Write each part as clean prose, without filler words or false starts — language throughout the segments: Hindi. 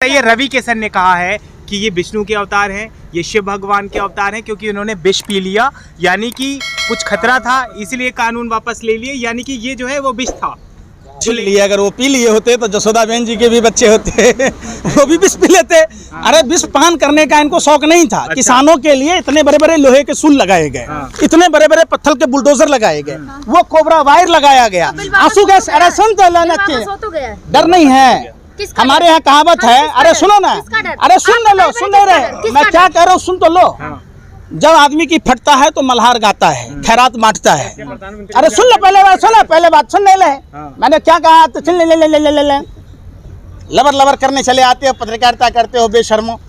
ये रवि किशन ने कहा है कि ये विष्णु के अवतार हैं, ये शिव भगवान के अवतार हैं, क्योंकि उन्होंने विष पी लिया, यानी कि कुछ खतरा था इसलिए कानून वापस ले लिए, यानी कि ये जो है वो विष था। लिए अगर वो पी लिए होते तो जसोदा बहन जी के भी बच्चे होते वो भी विष पी लेते। अरे विष पान करने का इनको शौक नहीं था। अच्छा। किसानों के लिए इतने बड़े बड़े लोहे के सूल लगाए गए, इतने बड़े बड़े पत्थर के बुलडोजर लगाए गए, वो कोबरा वायर लगाया गया, आंसू गैस। अरे सुन तो डर नहीं है, हमारे यहाँ कहावत है। अरे सुनो ना, अरे सुन लो, सुन ले रहे, मैं क्या कह रहा हूँ सुन तो लो। जब आदमी की फटता है तो मल्हार गाता है, खैरात बांटता है। अरे सुन लो, पहले बात सुन, पहले बात सुन ले। मैंने क्या कहा तो सुन ले। लबर लबर करने चले आते हो, पत्रकारिता करते हो बेशर्मो।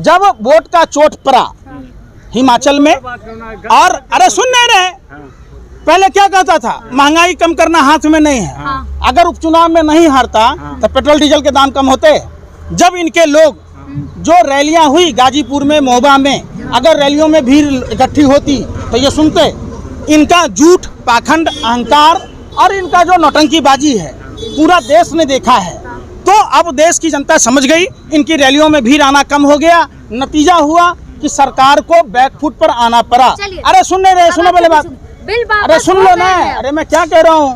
जब वोट का चोट पड़ा हिमाचल में, और अरे सुन नहीं रहे, पहले क्या कहता था, महंगाई कम करना हाथ में नहीं है। अगर उपचुनाव में नहीं हारता तो पेट्रोल डीजल के दाम कम होते। जब इनके लोग जो रैलियां हुई गाजीपुर में, महोबा में, अगर रैलियों में भीड़ इकट्ठी होती तो ये सुनते। इनका झूठ, पाखंड, अहंकार और इनका जो नौटंकीबाजी है पूरा देश ने देखा है। तो अब देश की जनता समझ गई, इनकी रैलियों में भीड़ आना कम हो गया। नतीजा हुआ कि सरकार को बैकफुट पर आना पड़ा। अरे सुन रहे, सुनो पहले बात, अरे सुन लो ना। अरे मैं क्या कह रहा हूँ,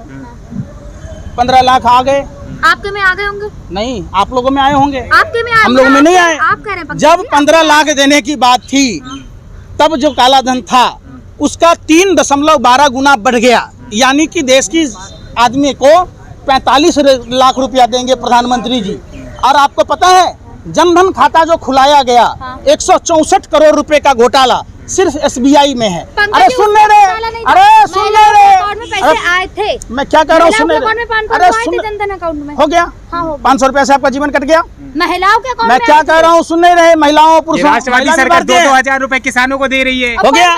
15 लाख आ गए, आपके में आ गए होंगे? नहीं, आप लोगों में आए होंगे, आपके में हम लोगों में नहीं आए। आप कह रहे हैं जब 15 लाख देने की बात थी तब जो काला धन था उसका 3.12 गुना बढ़ गया, यानी कि देश की आदमी को 45 लाख रुपया देंगे प्रधानमंत्री जी। और आपको पता है जनधन खाता जो खुलाया गया, 164 करोड़ रुपए का घोटाला सिर्फ SBI में है। अरे सुन ले रहे, अरे सुन ले रहे, पैसे आए थे। मैं क्या कह रहा हूँ, सुन ले रहे, अरे जनधन अकाउंट में हो गया, 500 रुपया से आपका जीवन कट गया। महिलाओं के अकाउंट मैं क्या कह रहा हूँ, सुन नहीं रहे, महिलाओं पुरुषों, राष्ट्रवादी सरकार 2,000 रुपए किसानों को दे रही है। हो गया,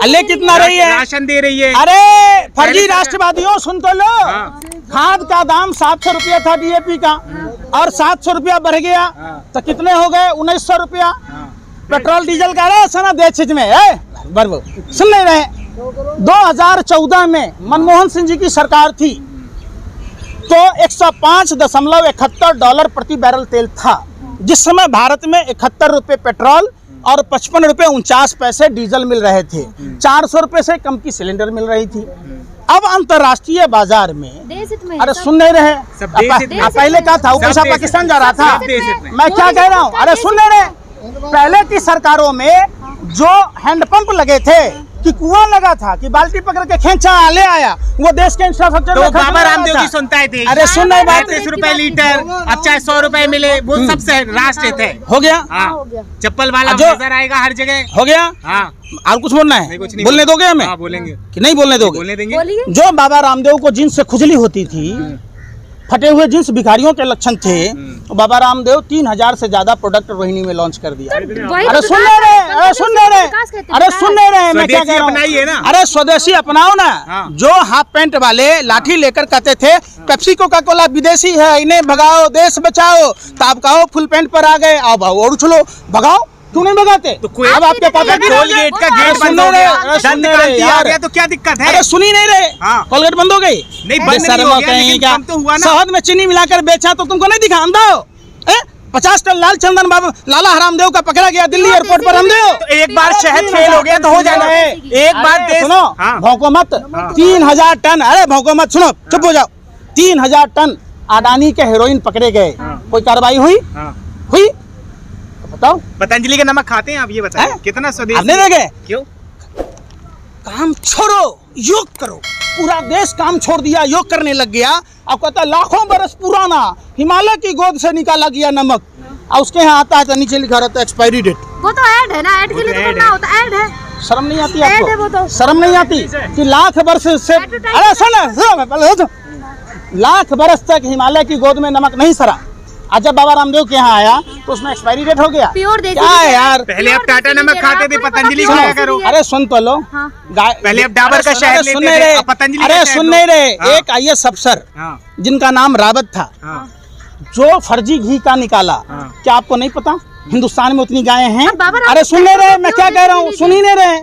अल्ले कितना रही है, राशन दे रही है। अरे फर्जी राष्ट्रवादियों सुन तो लो, खाद का दाम 700 रुपया था DAP का, और 700 रुपया बढ़ गया तो कितने हो गए, 1900 रुपया। पेट्रोल डीजल का सना देश में सुन नहीं रहे। 2014 में मनमोहन सिंह जी की सरकार थी तो $105.71 प्रति बैरल तेल था, जिस समय भारत में 71 रुपये पेट्रोल और 55 रुपये 49 पैसे डीजल मिल रहे थे। 400 रुपये से कम की सिलेंडर मिल रही थी। अब अंतर्राष्ट्रीय बाजार में, अरे सुन नहीं रहे, पहले क्या था, वो पैसा पाकिस्तान जा रहा था। मैं क्या कह रहा हूँ, अरे सुन नहीं रहे, पहले की सरकारों में जो हैंडपंप लगे थे कि कुआं लगा था कि बाल्टी पकड़ के खींचा ले आया, वो देश के इंफ्रास्ट्रक्चर तो बाबा रामदेव की सुनता है थे। अरे सुन नहीं बात, 30 रुपए लीटर, अब चाहे 100 रुपए मिले, वो सबसे राष्ट्र थे। हो गया, चप्पल वाला नजर आएगा हर जगह। हो गया, और कुछ बोलना है, बोलने दोगे हमें? बोलेंगे कि नहीं बोलने दोगे? बोलने देंगे। जो बाबा रामदेव को जींस से खुजली होती थी, फटे हुए जींस भिखारियों के लक्षण थे, बाबा रामदेव 3000 से ज्यादा प्रोडक्ट रोहिणी में लॉन्च कर दिया। अरे सुन ले रहे, अरे सुन ले रहे, अरे सुन ले रहे, मैं क्या कह रहा हूँ, अरे स्वदेशी अपनाओ ना। जो हाफ पैंट वाले लाठी लेकर कहते थे पेप्सी कोका कोला विदेशी है, इन्हें भगाओ, देश बचाओ, तो आप कहो फुल पैंट पर आ गए, आओ भाव और उछलो, भगाओ। क्यों नहीं भगाते? तो अब आपके पापा कोलगेट का गेट बंद हो गया यार, तो क्या दिक्कत है? अरे सुनी नहीं रहे, कोलगेट बंद हो गई? नहीं बंद नहीं हो गया, लेकिन कम तो हुआ ना। शहद में चीनी मिलाकर बेचा तो तुमको नहीं दिखा? अंधा हो? 50 टन लाल चंदन बाबा लाला हरामदेव का पकड़ा गया दिल्ली एयरपोर्ट पर। हमदेव तो एक बार शहद फेल हो गया तो हो जाना है। एक बार सुनो, भौंको मत। 3000 टन, अरे भौंको मत, सुनो चुप हो जाओ। 3000 टन अडानी के हेरोइन पकड़े गए, कोई कार्रवाई हुई? हुई? बताओ। पतंजलि का नमक खाते हैं आप, ये बताएं कितना स्वदेशी नहीं देंगे? क्यों? काम छोड़ो, योग करो। पूरा देश काम छोड़ दिया, योग करने लग गया। अब कहता है लाखों बरस पुराना हिमालय की गोद से निकाला गया नमक, और उसके यहाँ आता है तो नीचे लिखा रहता है एक्सपायरी डेट। वो तो ऐड है ना, ऐड के लिए तो करना होता है, ऐड है। शर्म नहीं आती आपको? शर्म नहीं आती कि लाख बरस से, अरे सुन, लाख बरस तक हिमालय की गोद में नमक नहीं सरा। आज जब बाबा रामदेव के यहाँ आया तो उसमें एक्सपायरी डेट हो गया। प्योर देसी क्या है यार? पहले आप टाटा नमक खाते थे, पतंजलि खाया करो। अरे सुन तो लो, पहले आप डाबर का शहद लेते थे, पतंजलि। अरे सुन नहीं रहे, एक IAS अफसर जिनका नाम रावत था, जो फर्जी घी का निकाला, क्या आपको नहीं पता हिंदुस्तान में उतनी गायें हैं? अरे सुन नहीं रहे, मैं क्या कह रहा हूँ, सुन ही नहीं रहे,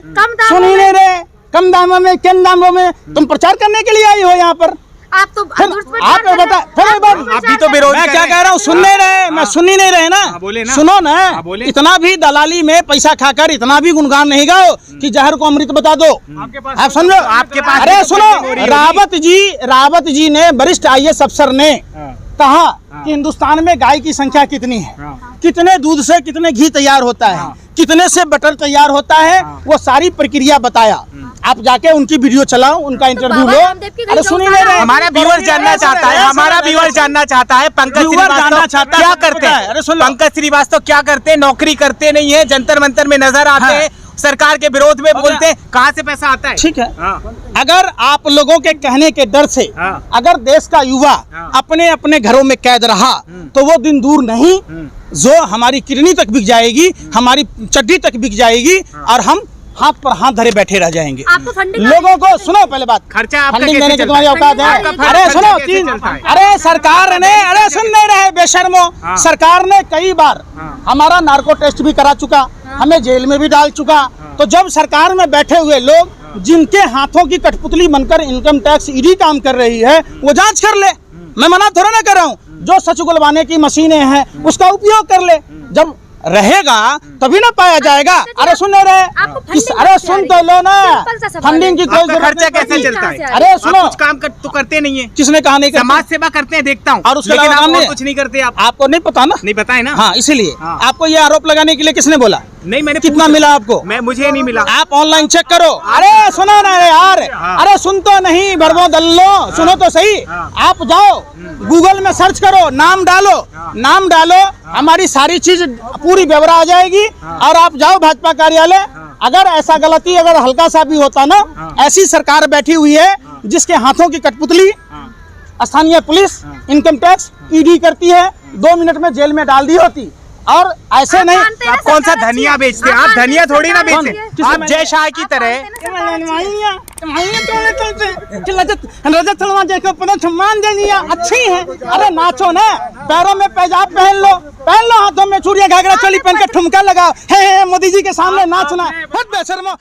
सुन ही नहीं रहे। कम दामों में, किन दामों में? तुम प्रचार करने के लिए आई हो यहाँ पर? आप तो दूर पे आप बैठ बता, फिर एक बार आप भी तो विरोध मैं कर क्या रहे कह रहा हूँ, सुन नहीं रहे, मैं सुन ही नहीं रहे ना। बोले ना। सुनो ना, बोले। इतना भी दलाली में पैसा खाकर इतना भी गुणगान नहीं गाओ कि जहर को अमृत बता दो। आप समझो, आपके पास अरे भी तो सुनो, फंडिंग हो रही रावत जी ने, वरिष्ठ IAS अफसर ने कहा कि हिंदुस्तान में गाय की संख्या कितनी है, कितने दूध से कितने घी तैयार होता है, कितने से बटर तैयार होता है, वो सारी प्रक्रिया बताया। आप जाके उनकी वीडियो चलाओ, उनका इंटरव्यू लो। अरे सुनिए नहीं, हमारा व्यूअर जानना चाहता है, हमारा व्यूअर जानना चाहता है पंकज श्रीवास्तव क्या करते हैं। अरे सुन लो, पंकज श्रीवास्तव क्या करते हैं? नौकरी करते नहीं है, जंतर मंतर में नजर आते हैं, सरकार के विरोध में बोलते हैं, कहाँ से पैसा आता है? ठीक है, हाँ। अगर आप लोगों के कहने के डर से अगर देश का युवा अपने अपने घरों में कैद रहा तो वो दिन दूर नहीं जो हमारी किडनी तक बिक जाएगी, हमारी चड्डी तक बिक जाएगी और हम हाथ पर हाथ धरे बैठे रह जाएंगे। आपको फंडिंग लोगों को सुनो, पहले बात, खर्चा आपका फंडिंग कैसे देने की चलता तुम्हारी है? औकात है? आपका अरे खर्चा सुनो, कैसे चलता है? अरे सरकार ने, अरे सुन नहीं रहे बेशर्मो, सरकार ने कई बार हमारा नार्को टेस्ट भी करा चुका, हमें जेल में भी डाल चुका। तो जब सरकार में बैठे हुए लोग जिनके हाथों की कठपुतली बनकर इनकम टैक्स ईडी काम कर रही है, वो जांच कर ले। मैं मना थोड़ा ना कर रहा हूँ, जो सच गुलवाने की मशीनें हैं उसका उपयोग कर ले, जब रहेगा तभी ना पाया जाएगा। अरे सुन नहीं रहे, अरे सुन तो लो ना, फंडिंग की कोई आपका जरूरत खर्चा नहीं। कैसे चलता है? अरे आप सुनो, कुछ काम तो करते नहीं है, किसने कहा नहीं करते? समाज सेवा करते हैं, देखता हूँ, और उसके लेकिन अलावा आप काम और नहीं? कुछ नहीं करते आप। आपको नहीं पता ना? नहीं पता है ना? हाँ, इसीलिए हाँ। आपको ये आरोप लगाने के लिए किसने बोला? नहीं, मैंने कितना पूछा। मिला आपको? मुझे नहीं मिला। आप ऑनलाइन चेक करो। अरे सुनो ना यार, अरे सुन तो नहीं, बड़बो दल्लो, सुनो तो सही। आप जाओ गूगल में सर्च करो, नाम डालो, हमारी सारी चीज पूरी ब्यौरा आ जाएगी। और आप जाओ भाजपा कार्यालय, अगर ऐसा गलती अगर हल्का सा भी होता ना, ऐसी सरकार बैठी हुई है जिसके हाथों की कठपुतली स्थानीय पुलिस, इनकम टैक्स, ईडी करती है, 2 मिनट में जेल में डाल दी होती। और ऐसे नहीं, आप कौन सा धनिया बेचते हैं? आप धनिया थोड़ी ना बेचते, आप जय शाह की तरह। अच्छी है, अरे नाचो ना, पैरों में पैजाब पहन लो, हाथों में चूड़ियां, घाघरा चोली पहन के ठुमका लगाओ, हे मोदी जी के सामने नाचना। बहुत बेशर्मो।